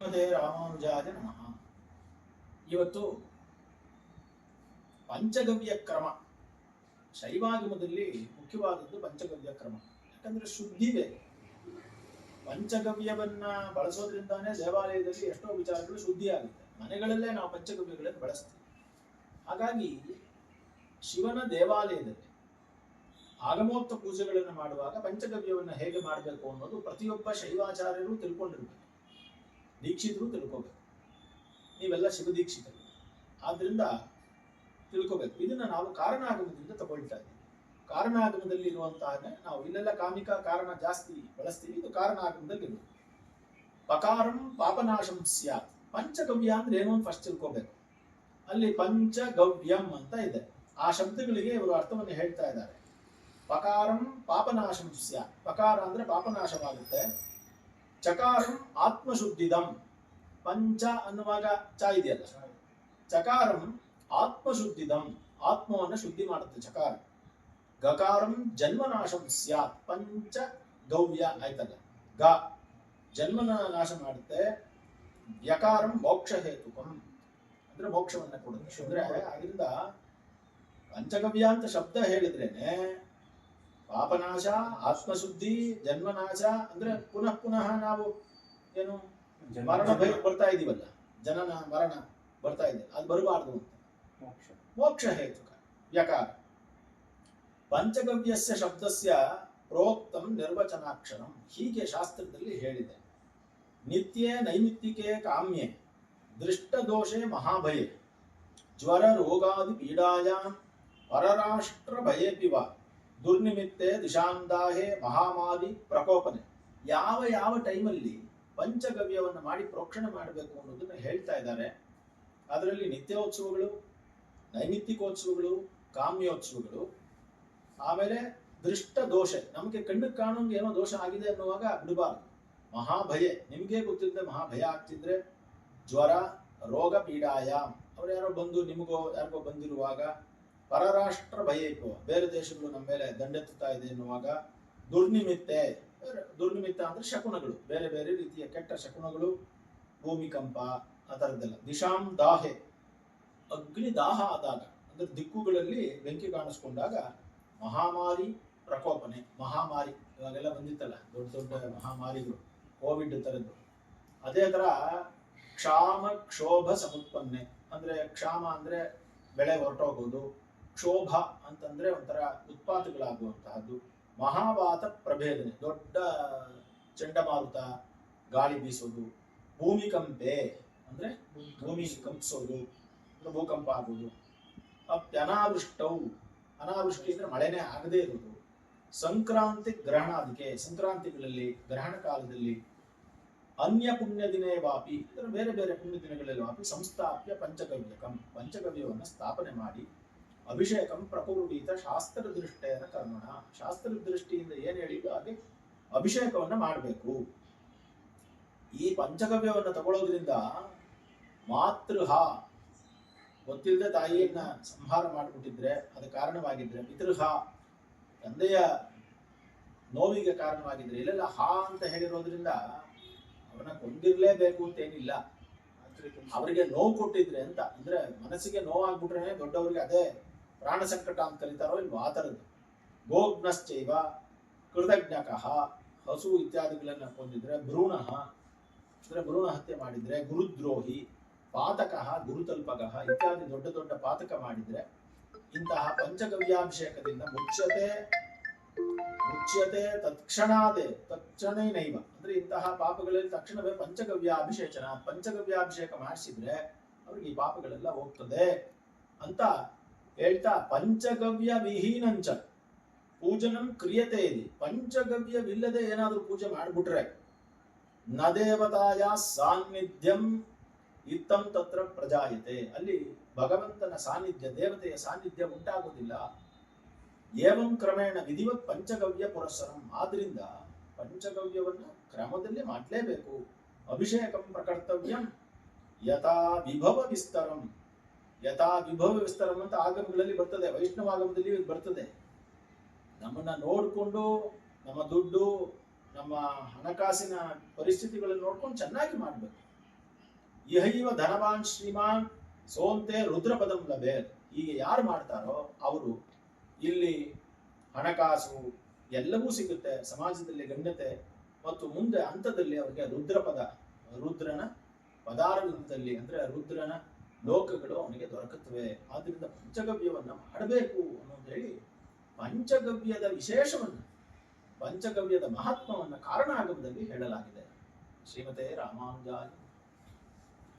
ಶ್ರೀಮತೆ ರಾಮಾನುಜಾಯ ನಮಃ. ಇವತ್ತು ಪಂಚಗವ್ಯ ಕ್ರಮ, ಶೈವಾಗಮದಲ್ಲಿ ಮುಖ್ಯವಾದದ್ದು ಪಂಚಗವ್ಯ ಕ್ರಮ. ಯಾಕಂದ್ರೆ ಶುದ್ಧಿ ಬೇಕು. ಪಂಚಗವ್ಯವನ್ನ ಬಳಸೋದ್ರಿಂದಾನೇ ದೇವಾಲಯದಲ್ಲಿ ಎಷ್ಟೋ ವಿಚಾರಗಳು ಶುದ್ಧಿ ಆಗುತ್ತೆ. ಮನೆಗಳಲ್ಲೇ ನಾವು ಪಂಚಗವ್ಯಗಳನ್ನು ಬಳಸ್ತೀವಿ. ಹಾಗಾಗಿ ಶಿವನ ದೇವಾಲಯದಲ್ಲಿ ಆಗಮೋಕ್ತ ಪೂಜೆಗಳನ್ನು ಮಾಡುವಾಗ ಪಂಚಗವ್ಯವನ್ನು ಹೇಗೆ ಮಾಡಬೇಕು ಅನ್ನೋದು ಪ್ರತಿಯೊಬ್ಬ ಶೈವಾಚಾರ್ಯರು ತಿಳ್ಕೊಂಡಿರ್ಬೇಕು, ದೀಕ್ಷಿತರು ತಿಳ್ಕೋಬೇಕು. ನೀವೆಲ್ಲ ಶಿವದೀಕ್ಷಿತರು, ಆದ್ರಿಂದ ತಿಳ್ಕೋಬೇಕು. ಇದನ್ನ ನಾವು ಕಾರಣಾಗಮದಿಂದ ತಗೊಳ್ತಾ ಇದ್ದೀವಿ. ಕಾರಣಾಗಮದಲ್ಲಿ ಇರುವಂತಹ ನಾವು ಇಲ್ಲೆಲ್ಲ ಕಾಮಿಕ ಕಾರಣ ಜಾಸ್ತಿ ಬಳಸ್ತೀವಿ. ಇದು ಕಾರಣಾಗಮದಲ್ಲಿ ಇರುವುದು. ಪಕಾರಂ ಪಾಪನಾಶಂ ಸ್ಯಾತ್. ಪಂಚಗವ್ಯ ಅಂದ್ರೆ ಏನು ಅಂತ ಫಸ್ಟ್ ತಿಳ್ಕೋಬೇಕು. ಅಲ್ಲಿ ಪಂಚಗವ್ಯಂ ಅಂತ ಇದೆ. ಆ ಶಬ್ದಗಳಿಗೆ ಇವರು ಅರ್ಥವನ್ನು ಹೇಳ್ತಾ ಇದ್ದಾರೆ. ಪಕಾರಂ ಪಾಪನಾಶಂ ಸ್ಯಾತ್. ಪಕಾರ ಅಂದ್ರೆ ಪಾಪನಾಶವಾಗುತ್ತೆ. ಚಕಾರಂ ಆತ್ಮಶುದ್ಧಿದಂ. ಪಂಚ ಅನ್ನುವಾಗ ಚ ಇದೆಯಲ್ಲ, ಚಕಾರಂ ಆತ್ಮಶುದ್ಧಿದಂ, ಆತ್ಮವನ್ನು ಶುದ್ಧಿ ಮಾಡುತ್ತೆ ಚಕಾರ. ಗಕಾರಂ ಜನ್ಮನಾಶಂ ಸ್ಯಾತ್. ಪಂಚ ಗವ್ಯ ಆಯ್ತಲ್ಲ, ಗ ಜನ್ಮನ ನಾಶ ಮಾಡುತ್ತೆ. ವ್ಯಕಾರಂ ಮೋಕ್ಷ ಹೇತುಕಂ ಅಂದ್ರೆ ಮೋಕ್ಷವನ್ನ ಕೊಡುತ್ತೆ. ಅಂದ್ರೆ ಅದರಿಂದ ಪಂಚಗವ್ಯ ಅಂತ ಶಬ್ದ ಹೇಳಿದ್ರೇನೆ ಪಾಪನಾಶ, ಆತ್ಮಶುದ್ಧಿ, ಜನ್ಮನಾಶ ಅಂದ್ರೆ ಪುನಃ ಪುನಃ ನಾವು ಏನು ಮರಣ ಭಯ ಬರ್ತಾ ಇದೀವಲ್ಲ, ಜನನ ಮರಣ ಬರ್ತಾ ಇದೆ, ಅದು ಬರಬಾರ್ದು ಅಂತ ಮೋಕ್ಷ ಹೇತುಕ ವ್ಯಕಾರ. ಪಂಚಗವ್ಯಸ್ಯ ಶಬ್ದಸ್ಯ ಪ್ರೋಕ್ತಂ ನಿರ್ವಚನಾಕ್ಷರಂ. ಹೀಗೆ ಶಾಸ್ತ್ರದಲ್ಲಿ ಹೇಳಿದೆ. ನಿತ್ಯೇ ನೈಮಿತ್ತಿಕೆ ಕಾಮ್ಯೆ ದೃಷ್ಟದೋಷೆ ಮಹಾಭಯೆ ಜ್ವರ ರೋಗಾದಿ ಪೀಡಾಯಾಂ ಪರರಾಷ್ಟ್ರ ಭಯೇಪಿವ ದುರ್ನಿಮಿತ್ತೆ ದಿಶಾಂದಾಹೆ ಮಹಾಮಾರಿ ಪ್ರಕೋಪನೆ. ಯಾವ ಯಾವ ಟೈಮಲ್ಲಿ ಪಂಚಗವ್ಯವನ್ನು ಮಾಡಿ ಪ್ರೋಕ್ಷಣೆ ಮಾಡಬೇಕು ಅನ್ನೋದನ್ನ ಹೇಳ್ತಾ ಇದ್ದಾರೆ. ಅದರಲ್ಲಿ ನಿತ್ಯೋತ್ಸವಗಳು, ನೈಮಿತ್ತಿಕೋತ್ಸವಗಳು, ಕಾಮ್ಯೋತ್ಸವಗಳು, ಆಮೇಲೆ ದೃಷ್ಟ ದೋಷ, ನಮಗೆ ಕಣ್ಣಿಗೆ ಕಾಣೋಂಗೆ ಏನೋ ದೋಷ ಆಗಿದೆ ಅನ್ನುವಾಗ ಬಿಡಬಾರ್ದು. ಮಹಾಭಯ, ನಿಮಗೆ ಗೊತ್ತಿಲ್ಲದೆ ಮಹಾಭಯ ಆಗ್ತಿದ್ರೆ, ಜ್ವರ ರೋಗ ಪೀಡಾಯ, ಅವ್ರು ಯಾರೋ ಬಂದು ನಿಮಗೋ ಯಾರಿಗೋ ಬಂದಿರುವಾಗ, ಪರರಾಷ್ಟ್ರ ಭಯ, ಬೇರೆ ದೇಶಗಳು ನಮ್ಮ ಮೇಲೆ ದಂಡೆತ್ತುತ್ತಾ ಇದೆ ಎನ್ನುವಾಗ, ದುರ್ನಿಮಿತ್ತೆ, ದುರ್ನಿಮಿತ್ತ ಅಂದ್ರೆ ಶಕುನಗಳು, ಬೇರೆ ಬೇರೆ ರೀತಿಯ ಕೆಟ್ಟ ಶಕುನಗಳು, ಭೂಮಿಕಂಪ ಆ ಥರದ್ದೆಲ್ಲ. ದಿಶಾಂ ದಾಹೆ, ಅಗ್ನಿ ದಾಹ ಆದಾಗ ಅಂದ್ರೆ ದಿಕ್ಕುಗಳಲ್ಲಿ ಬೆಂಕಿ ಕಾಣಿಸ್ಕೊಂಡಾಗ, ಮಹಾಮಾರಿ ಪ್ರಕೋಪನೆ, ಮಹಾಮಾರಿ ಇವಾಗೆಲ್ಲ ಬಂದಿತ್ತಲ್ಲ ದೊಡ್ಡ ದೊಡ್ಡ ಮಹಾಮಾರಿಗಳು, ಕೋವಿಡ್ ಥರದ್ದು. ಅದೇ ತರ ಕ್ಷಾಮ ಕ್ಷೋಭ ಸಮುತ್ಪನ್ನೆ, ಅಂದ್ರೆ ಕ್ಷಾಮ ಅಂದ್ರೆ ಬೆಳೆ ಹೊರಟೋಗೋದು, ಕ್ಷೋಭ ಅಂತಂದ್ರೆ ಒಂಥರ ಉತ್ಪಾತಗಳಾಗುವಂತಹದ್ದು, ಮಹಾವಾತ ಪ್ರಭೇದನೆ, ದೊಡ್ಡ ಚಂಡಮಾರುತ ಗಾಳಿ ಬೀಸೋದು, ಭೂಮಿಕಂಪೆ ಅಂದ್ರೆ ಭೂಮಿ ಕಂಪಿಸೋದು, ಭೂಕಂಪ ಆಗುವುದು, ಅಪ್ಯನಾವೃಷ್ಟವು, ಅನಾವೃಷ್ಟಿ ಅಂದ್ರೆ ಮಳೆನೇ ಆಗದೇ ಇರುವುದು, ಸಂಕ್ರಾಂತಿ ಗ್ರಹಣಾದಿಕೆ, ಸಂಕ್ರಾಂತಿಗಳಲ್ಲಿ ಗ್ರಹಣ ಕಾಲದಲ್ಲಿ, ಅನ್ಯ ಪುಣ್ಯ ದಿನೇ ವಾಪಿ ಅಂದ್ರೆ ಬೇರೆ ಬೇರೆ ಪುಣ್ಯ ದಿನಗಳಲ್ಲಿ ವಾಪಿ ಸಂಸ್ಥಾಪ್ಯ ಪಂಚಗವ್ಯಕಂ, ಪಂಚಗವ್ಯವನ್ನು ಸ್ಥಾಪನೆ ಮಾಡಿ, ಅಭಿಷೇಕಂ ಪ್ರಕುರ್ವೀತ ಶಾಸ್ತ್ರ ದೃಷ್ಟೇನ ಕರ್ಮಣ, ಶಾಸ್ತ್ರ ದೃಷ್ಟಿಯಿಂದ ಏನ್ ಹೇಳಿದ್ರು ಹಾಗೆ ಅಭಿಷೇಕವನ್ನ ಮಾಡಬೇಕು. ಈ ಪಂಚಗವ್ಯವನ್ನು ತಗೊಳ್ಳೋದ್ರಿಂದ ಮಾತೃಹ, ಗೊತ್ತಿಲ್ಲದೆ ತಾಯಿಯನ್ನ ಸಂಹಾರ ಮಾಡಿಬಿಟ್ಟಿದ್ರೆ ಅದು ಕಾರಣವಾಗಿದ್ರೆ, ಪಿತೃಹ ತಂದೆಯ ನೋವಿಗೆ ಕಾರಣವಾಗಿದ್ರೆ, ಇಲ್ಲೆಲ್ಲ ಹಾ ಅಂತ ಹೇಳಿರೋದ್ರಿಂದ ಅವ್ರನ್ನ ಕೊಂದಿರ್ಲೇಬೇಕು ಅಂತೇನಿಲ್ಲ, ಅವರಿಗೆ ನೋವು ಕೊಟ್ಟಿದ್ರೆ ಅಂತ, ಅಂದ್ರೆ ಮನಸ್ಸಿಗೆ ನೋವಾಗ್ಬಿಟ್ರೆ ದೊಡ್ಡವರಿಗೆ ಅದೇ ಪ್ರಾಣ ಸಂಕಟ ಅಂತ ಕರೀತಾರೋ ಇಲ್ವೋ ಆ ಥರದ್ದು. ಗೋಗ್ನಶ್ಚೈವ ಕೃತಜ್ಞಕಃ, ಹಸು ಇತ್ಯಾದಿಗಳನ್ನ ಕೊಂದಿದ್ರೆ, ಭ್ರೂಣಃ ಅಂದ್ರೆ ಭ್ರೂಣ ಹತ್ಯೆ ಮಾಡಿದ್ರೆ, ಗುರುದ್ರೋಹಿ, ಪಾತಕಃ ಗುರುತಲ್ಪಕಃ ಇತ್ಯಾದಿ ದೊಡ್ಡ ದೊಡ್ಡ ಪಾತಕ ಮಾಡಿದ್ರೆ, ಇಂತಹ ಪಂಚಗವ್ಯಾಭಿಷೇಕದಿಂದ ಮುಚ್ಯತೆ ತತ್ಕ್ಷಣಾದೇ ತಕ್ಷಣೇನೈವ, ಅಂದ್ರೆ ಇಂತಹ ಪಾಪಗಳಲ್ಲಿ ತಕ್ಷಣವೇ ಪಂಚಗವ್ಯಾಭಿಷೇಚನ, ಪಂಚಗವ್ಯಾಭಿಷೇಕ ಮಾಡಿಸಿದ್ರೆ ಅವ್ರಿಗೆ ಈ ಪಾಪಗಳೆಲ್ಲ ಹೋಗ್ತದೆ ಅಂತ ಹೇಳ್ತಾ, ಪಂಚಗವ್ಯ ವಿಹೀನಂಚ ಪೂಜನಂ ಕ್ರಿಯತೆ ಇದೆ. ಪಂಚಗವ್ಯವಿಲ್ಲದೆ ಏನಾದ್ರೂ ಪೂಜೆ ಮಾಡಿಬಿಟ್ರೆ, ನ ದೇವತಾಯ ಸಾನ್ನಿಧ್ಯಂ ಇತ್ತಂ ತತ್ರ ಪ್ರಜಾಯತೆ, ಅಲ್ಲಿ ಭಗವಂತನ ಸಾನ್ನಿಧ್ಯ, ದೇವತೆಯ ಸಾನ್ನಿಧ್ಯ ಉಂಟಾಗುವುದಿಲ್ಲ. ಏವಂ ಕ್ರಮೇಣ ವಿಧಿವತ್ ಪಂಚಗವ್ಯ ಪುರಸ್ಸರಂ, ಆದ್ರಿಂದ ಪಂಚಗವ್ಯವನ್ನ ಕ್ರಮದಲ್ಲಿ ಮಾಡಲೇಬೇಕು. ಅಭಿಷೇಕಂ ಪ್ರಕರ್ತವ್ಯಂ ಯಥಾ ವಿಭವ ವಿಸ್ತರಂ, ಯಥಾ ವಿಭವ ವಿಸ್ತರಂ ಅಂತ ಆಗಮಗಳಲ್ಲಿ ಬರ್ತದೆ, ವೈಷ್ಣವಾಗಮದಲ್ಲಿ ಬರ್ತದೆ. ನಮ್ಮನ್ನ ನೋಡಿಕೊಂಡು ನಮ್ಮ ದುಡ್ಡು, ನಮ್ಮ ಹಣಕಾಸಿನ ಪರಿಸ್ಥಿತಿಗಳನ್ನು ನೋಡ್ಕೊಂಡು ಚೆನ್ನಾಗಿ ಮಾಡಬೇಕು. ಇಹೈವ ಧನವಾನ್ ಶ್ರೀಮಾನ್ ಸೋಂತೆ ರುದ್ರಪದಂ ಲಭೇತ್. ಹೀಗೆ ಯಾರು ಮಾಡ್ತಾರೋ ಅವರು ಇಲ್ಲಿ ಹಣಕಾಸು ಎಲ್ಲವೂ ಸಿಗುತ್ತೆ, ಸಮಾಜದಲ್ಲಿ ಗಣ್ಯತೆ, ಮತ್ತು ಮುಂದೆ ಹಂತದಲ್ಲಿ ಅವರಿಗೆ ರುದ್ರಪದ, ರುದ್ರನ ಪದಾರವಿಂದದಲ್ಲಿ ಅಂದ್ರೆ ರುದ್ರನ ಲೋಕಗಳು ಅವನಿಗೆ ದೊರಕುತ್ತವೆ. ಆದ್ರಿಂದ ಪಂಚಗವ್ಯವನ್ನ ಮಾಡಬೇಕು ಅನ್ನೋದು ಹೇಳಿ ಪಂಚಗವ್ಯದ ವಿಶೇಷವನ್ನ, ಪಂಚಗವ್ಯದ ಮಹಾತ್ಮವನ್ನ ಕಾರಣ ಆಗಮದಲ್ಲಿ ಹೇಳಲಾಗಿದೆ. ಶ್ರೀಮತೆ ರಾಮಾನುಜಾಯ